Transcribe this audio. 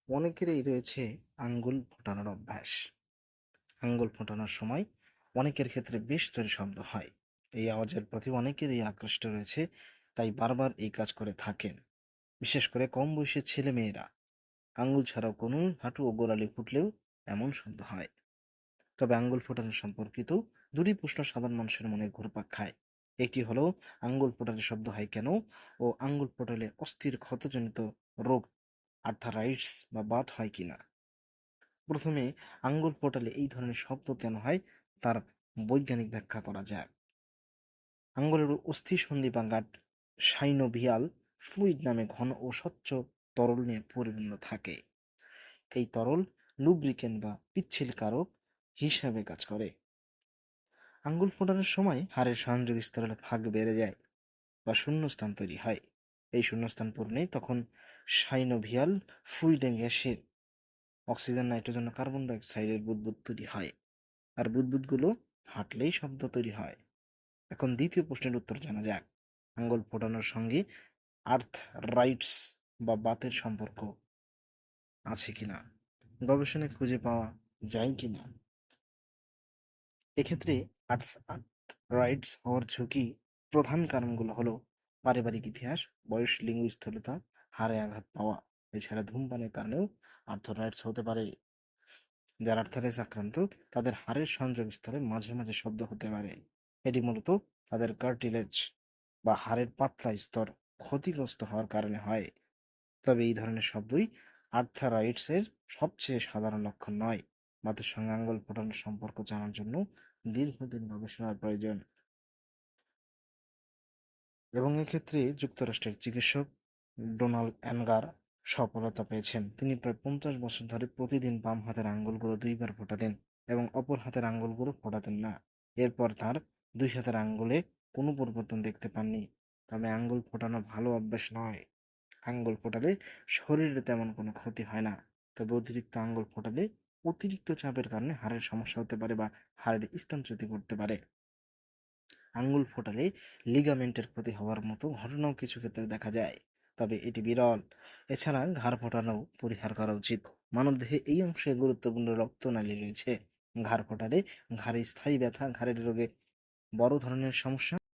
অনেকেরই রয়েছে আঙ্গুল ফোটানোর অভ্যাস। আঙ্গুল ফোটানোর সময় অনেকের ক্ষেত্রে বেশ জোরে শব্দ হয়। এই আওয়াজের প্রতি অনেকেরই আকৃষ্ট রয়েছে, তাই বারবার এই কাজ করে থাকেন। বিশেষ করে কম বয়সী ছেলে মেয়েরা আঙ্গুল ছাড়াও কোনো হাঁটু ও গোড়ালি ফুটলেও এমন শব্দ হয়। তবে আঙ্গুল ফোটানো সম্পর্কিত দুটি প্রশ্ন সাধারণ মানুষের মনে ঘুরপাক খায়। একটি হলো, আঙ্গুল ফোটালে শব্দ হয় কেন, ও আঙ্গুল ফোটালে অস্থির ক্ষতজনিত রোগ আর্থারাইটস বা বাত হয় কিনা। প্রথমে আঙ্গুল ফোটালে এই ধরনের শব্দ কেন হয় তার বৈজ্ঞানিক ব্যাখ্যা করা যাক। আঙ্গুলের অস্থিসন্ধি বা গাঁট সাইনোভিয়াল ফ্লুইড নামে ঘন ও স্বচ্ছ তরল নিয়ে পরিপূর্ণ থাকে। এই তরল লুব্রিকেন্ট বা পিচ্ছিল কারক হিসাবে কাজ করে। আঙ্গুল ফোটানোর সময় হাড়ের সংযোগ স্তরের ফাঁক বেড়ে যায় বা শূন্যস্থান তৈরি হয়। এই শূন্যস্থান পূরণে তখন সাইনোভিয়াল ফ্লুইডে গ্যাসের অক্সিজেন, নাইট্রোজেন ও কার্বন ডাই অক্সাইডের বুদবুদ তৈরি হয়। আর বুদবুদগুলো ফাটলেই শব্দ তৈরি হয়। এখন দ্বিতীয় প্রশ্নের উত্তর জানা যাক। আঙ্গুল ফোটানোর সঙ্গে আর্থরাইটস বা বাতের সম্পর্ক আছে কিনা, গবেষণায় খুঁজে পাওয়া যায় কিনা। এক্ষেত্রে আর্থরাইটস হওয়ার ঝুঁকি প্রধান কারণগুলো হলো পারিবারিক ইতিহাস, বয়স, লিঙ্গ স্থূলতা, হাড়ে আঘাত পাওয়া। এছাড়া ধূমপানের কারণেও আর্থরাইটস হতে পারে। যারা আর্থারাইটিস আক্রান্ত তাদের হাড়ের সংযোগস্থলে মাঝে মাঝে শব্দ হতে পারে। এটি মূলত তাদের কার্টিলেজ বা হাড়ের পাতলা স্তর ক্ষতিগ্রস্ত হওয়ার কারণে হয়। তবে এই ধরনের শব্দই আর্থারাইটিসের সবচেয়ে সাধারণ লক্ষণ নয়। বাতের সঙ্গে আঙ্গুল ফোটানোর সম্পর্ক জানার জন্য দীর্ঘদিন গবেষণার প্রয়োজন। এবং এক্ষেত্রে যুক্তরাষ্ট্রের চিকিৎসক ডোনাল্ড অ্যানগার সফলতা পেয়েছেন। তিনি প্রায় 50 বছর ধরে প্রতিদিন বাম হাতের আঙ্গুলগুলো 2বার ফোটাতেন এবং অপর হাতের আঙ্গুলগুলো ফোটাতেন না। এরপর তার 2 হাতের আঙ্গুলে কোনো পরিবর্তন দেখতে পাননি। তবে আঙ্গুল ফোটানো ভালো অভ্যাস নয়। আঙ্গুল ফোটালে শরীরে তেমন কোনো ক্ষতি হয় না। তবে অতিরিক্ত আঙ্গুল ফোটালে অতিরিক্ত চাপের কারণে হাড়ের সমস্যা হতে পারে বা হাড়ের স্থানচ্যুতি করতে পারে। আঙ্গুল ফোটালে লিগামেন্টের ক্ষতি হওয়ার মতো ঘটনাও কিছু ক্ষেত্রে দেখা যায়, তবে এটি বিরল। এছাড়া ঘাড় ফোটানো পরিহার করা উচিত। মানবদেহে এই অংশে গুরুত্বপূর্ণ রক্তনালী রয়েছে। ঘাড় ফোটালে ঘাড়ে স্থায়ী ব্যথা, ঘাড়ের রোগে, বড় ধরনের সমস্যা